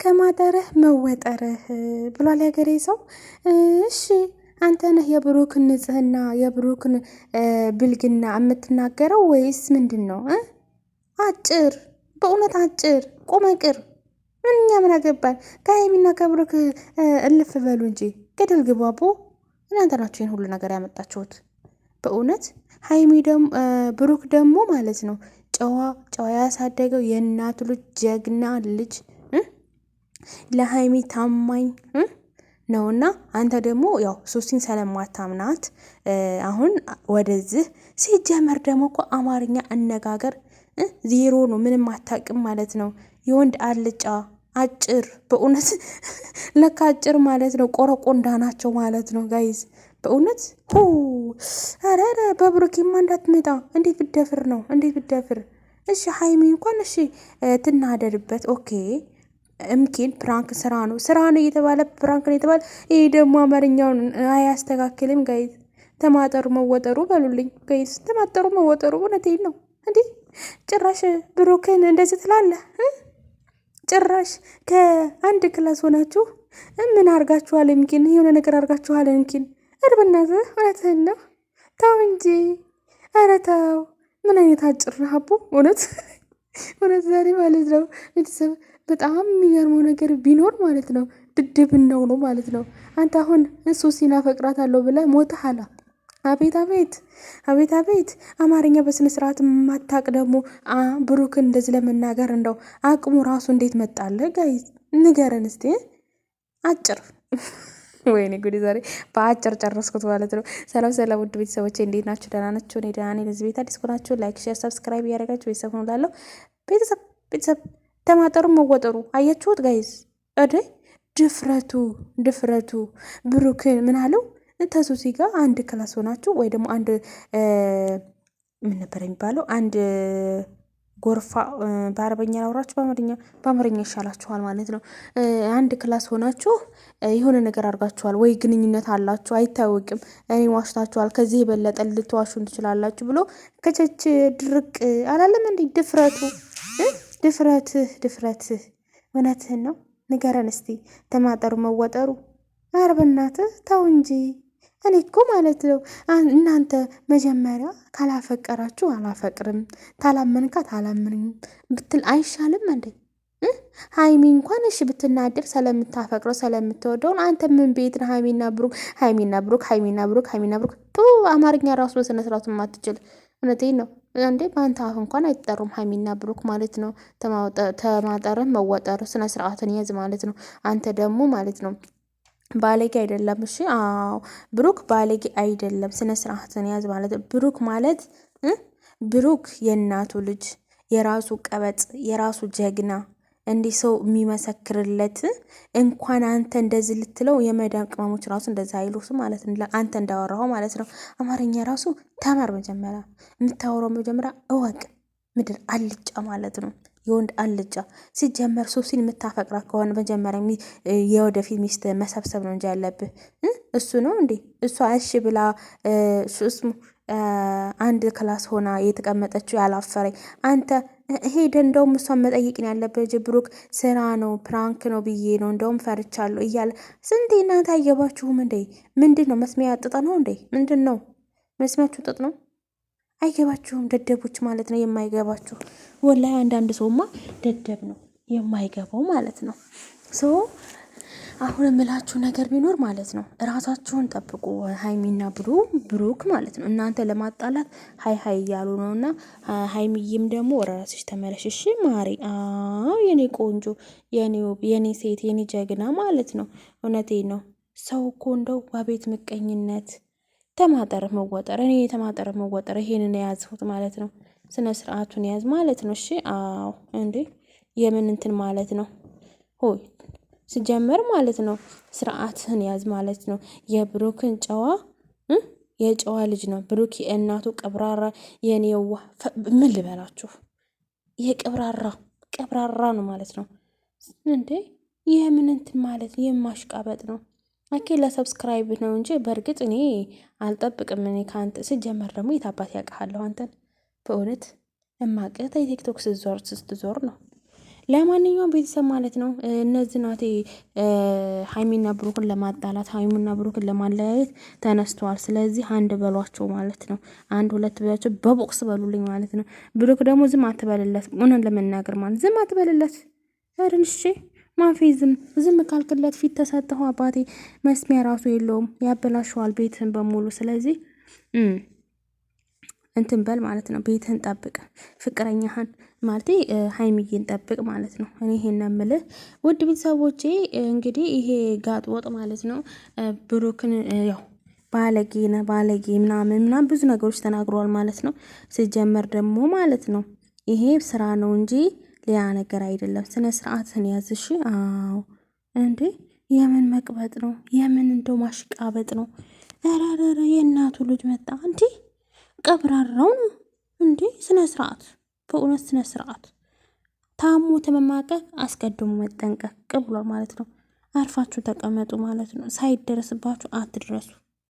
ከማጠርህ መወጠርህ ብሏል ያገሬ ሰው። እሺ አንተ ነህ የብሩክን ንጽህና የብሩክን ብልግና የምትናገረው ወይስ ምንድን ነው? አጭር በእውነት አጭር ቁመቅር ምንኛ ምን አገባን? ከሀይሚና ከብሩክ እልፍ በሉ እንጂ ገደል ግቡ አቦ። እናንተ ናችሁ ይህን ሁሉ ነገር ያመጣችሁት። በእውነት ሀይሚ ደግሞ ብሩክ ደግሞ ማለት ነው ጨዋ ጨዋ ያሳደገው የእናቱ ልጅ ጀግና ልጅ ለሀይሚ ታማኝ ነውና አንተ ደግሞ ያው ሶሲን ስለማታምናት አሁን ወደዚህ ሲጀመር ደግሞ እኮ አማርኛ አነጋገር ዜሮ ነው። ምንም አታውቅም ማለት ነው። የወንድ አልጫ አጭር በእውነት ለካ አጭር ማለት ነው ቆረቆንዳ ናቸው ማለት ነው ጋይዝ በእውነት ኧረ በብሩኬማ እንዳትመጣ። እንዴት ብደፍር ነው እንዴት ብደፍር። እሺ ሀይሚ እንኳን እሺ ትናደድበት ኦኬ እምኪን ፕራንክ ስራ ነው እየተባለ ፕራንክ ነው እየተባለ ይሄ ደግሞ አማርኛውን አያስተካክልም ጋይዝ። ተማጠሩ መወጠሩ በሉልኝ ጋይዝ። ተማጠሩ መወጠሩ እውነቴን ነው እንዴ። ጭራሽ ብሩክን እንደዚህ ትላለህ? ጭራሽ ከአንድ ክላስ ሆናችሁ ምን አርጋችኋል? እምኪን የሆነ ነገር አርጋችኋል። እምኪን እርብናትህ እውነትህን ነው። ተው እንጂ ኧረ ተው። ምን አይነት አጭር ነህ አቦ እውነት ዛሬ ማለት ነው ቤተሰብ በጣም የሚገርመው ነገር ቢኖር ማለት ነው ድድብናው ነው ማለት ነው። አንተ አሁን ሶሲን አፈቅራታለሁ ብለህ ሞተሃል። አቤት አቤት አቤት አቤት አማርኛ በስነ ስርዓት ማታቅ ደግሞ ብሩክን እንደዚህ ለመናገር እንደው አቅሙ ራሱ እንዴት መጣልህ? ጋይዝ ንገረን እስቲ። አጭር ወይኔ ጉዲ ዛሬ በአጭር ጨረስኩት ማለት ነው። ሰላም ሰላም ውድ ቤተሰቦቼ እንዴት ናችሁ? ደህና ናችሁ? እኔ ደህና ነኝ። ለዚህ ቤት አዲስ ከሆናችሁ ላይክ፣ ሼር፣ ሰብስክራይብ እያደረጋችሁ ቤተሰብ ሆኑ እላለሁ። ቤተሰብ ተማጠሩ መወጠሩ አያችሁት ጋይዝ። እዴ ድፍረቱ ብሩክን ምን አለው? ተሱሲ ጋር አንድ ክላስ ሆናችሁ ወይ ደግሞ አንድ ምን ነበር የሚባለው አንድ ጎርፋ በአረበኛ ላውራችሁ በአማርኛ ይሻላችኋል ማለት ነው። አንድ ክላስ ሆናችሁ የሆነ ነገር አድርጋችኋል ወይ ግንኙነት አላችሁ አይታወቅም። እኔ ዋሽታችኋል፣ ከዚህ የበለጠ ልትዋሹን ትችላላችሁ ብሎ ከቸች ድርቅ አላለም እንዴ? ድፍረትህ እውነትህን ነው። ንገረን እስቲ ተማጠሩ መወጠሩ። ኧረ በእናትህ ተው እንጂ። እኔ እኮ ማለት ነው እናንተ መጀመሪያ ካላፈቀራችሁ አላፈቅርም ታላመንካት አላምንም ብትል አይሻልም እንዴ? ሀይሚ እንኳን እሺ ብትናደር ስለምታፈቅረው ስለምትወደውን አንተ ምን ቤት ነው? ሀይሚና ብሩክ አማርኛ ራሱ በስነ ስርዓቱ ማትችል እውነቴን ነው እንዴ። በአንተ አፍ እንኳን አይጠሩም ሀይሚና ብሩክ ማለት ነው። ተማጠርን መወጠር ስነ ስርዓትን ያዝ ማለት ነው። አንተ ደግሞ ማለት ነው ባለጌ አይደለም። እሺ አዎ ብሩክ ባለጌ አይደለም። ስነ ስርዓትን ያዝ ማለት ነው። ብሩክ ማለት ብሩክ የእናቱ ልጅ የራሱ ቀበጥ የራሱ ጀግና እንዲህ ሰው የሚመሰክርለት እንኳን አንተ እንደዚህ ልትለው የመዳን ቅመሞች ራሱ እንደዚህ አይሉትም ማለት ነው። አንተ እንዳወራኸው ማለት ነው። አማርኛ ራሱ ተማር መጀመሪያ። የምታወራው መጀመሪያ እወቅ። ምድር አልጫ ማለት ነው። የወንድ አልጫ ሲጀመር ሶሲን የምታፈቅራ ከሆነ መጀመሪያ የወደፊት ሚስት መሰብሰብ ነው እንጂ ያለብህ እሱ ነው እንዴ? እሷ እሺ ብላ አንድ ክላስ ሆና የተቀመጠችው ያላፈረኝ አንተ ሄደ እንደውም እሷን መጠየቅ ነው ያለበት። ብሩክ ስራ ነው ፕራንክ ነው ብዬ ነው እንደውም ፈርቻለሁ እያለ ስንቴ እናንተ አይገባችሁም እንዴ? ምንድን ነው መስሚያ ጥጥ ነው እንዴ? ምንድን ነው መስሚያችሁ ጥጥ ነው? አይገባችሁም ደደቦች ማለት ነው። የማይገባችሁ ወላሂ አንዳንድ ሰውማ ደደብ ነው የማይገባው ማለት ነው። አሁን የምላችሁ ነገር ቢኖር ማለት ነው ራሳችሁን ጠብቁ። ሀይሚና ብሩክ ማለት ነው እናንተ ለማጣላት ሀይ እያሉ ነው። እና ሀይሚዬም ደግሞ ወደ ራስሽ ተመለሽሽ ማሪ። የኔ ቆንጆ የኔ ሴት የኔ ጀግና ማለት ነው። እውነቴን ነው። ሰው እኮ እንደው በቤት ምቀኝነት ተማጠር መወጠር እኔ የተማጠር መወጠር ይሄንን የያዝሁት ማለት ነው። ስነ ስርዓቱን ያዝ ማለት ነው። እሺ አዎ እንዴ የምን እንትን ማለት ነው። ሆይ ስጀመር ማለት ነው ስርዓትህን ያዝ ማለት ነው። የብሩክን የጨዋ ልጅ ነው ብሩክ። የእናቱ ቀብራራ የኔዋ ምን ልበላችሁ ቀብራራ ነው ማለት ነው እንዴ። የምን እንትን ማለት የማሽቃበጥ ነው። አኬ ለሰብስክራይብ ነው እንጂ በእርግጥ እኔ አልጠብቅም። እኔ ከአንተ ስጀመር ደግሞ የታባት ያውቃለሁ አንተን በእውነት እማቅህ ቲክቶክ ስትዞር ነው። ለማንኛውም ቤተሰብ ማለት ነው እነዚህ ናቴ ሀይሚና ብሩክን ለማጣላት ሀይሚና ብሩክን ለማለያየት ተነስተዋል። ስለዚህ አንድ በሏቸው ማለት ነው። አንድ ሁለት በሏቸው፣ በቦክስ በሉልኝ ማለት ነው። ብሩክ ደግሞ ዝም አትበልለት፣ እውነት ለመናገር ማለት ዝም አትበልለት። ርንሽ ማፌ ዝም ካልክለት ፊት ተሰጠሁ አባቴ መስሚያ ራሱ የለውም፣ ያበላሸዋል ቤትህን በሙሉ። ስለዚህ እንትን በል ማለት ነው። ቤትህን ጠብቅ፣ ፍቅረኛህን ማለት ሀይሚዬን ጠብቅ ማለት ነው። እኔ ይሄን የምልህ ውድ ቤተሰቦቼ እንግዲህ ይሄ ጋጥ ወጥ ማለት ነው ብሩክን ያው ባለጌ ምናምን ብዙ ነገሮች ተናግረዋል ማለት ነው። ሲጀመር ደግሞ ማለት ነው ይሄ ስራ ነው እንጂ ሌላ ነገር አይደለም። ስነ ስርዓትን ያዝሽ። አዎ እንዴ የምን መቅበጥ ነው? የምን እንደው ማሽቃበጥ ነው? ኧረ የእናቱ ልጅ መጣ እንዴ! ቀብራራው ነው እንዴ! ስነ ስርዓት፣ በእውነት ስነ ስርዓት። ታሞ ተመማቀቅ አስቀድሞ መጠንቀቅ ብሏል ማለት ነው። አርፋችሁ ተቀመጡ ማለት ነው። ሳይደረስባችሁ አትድረሱ።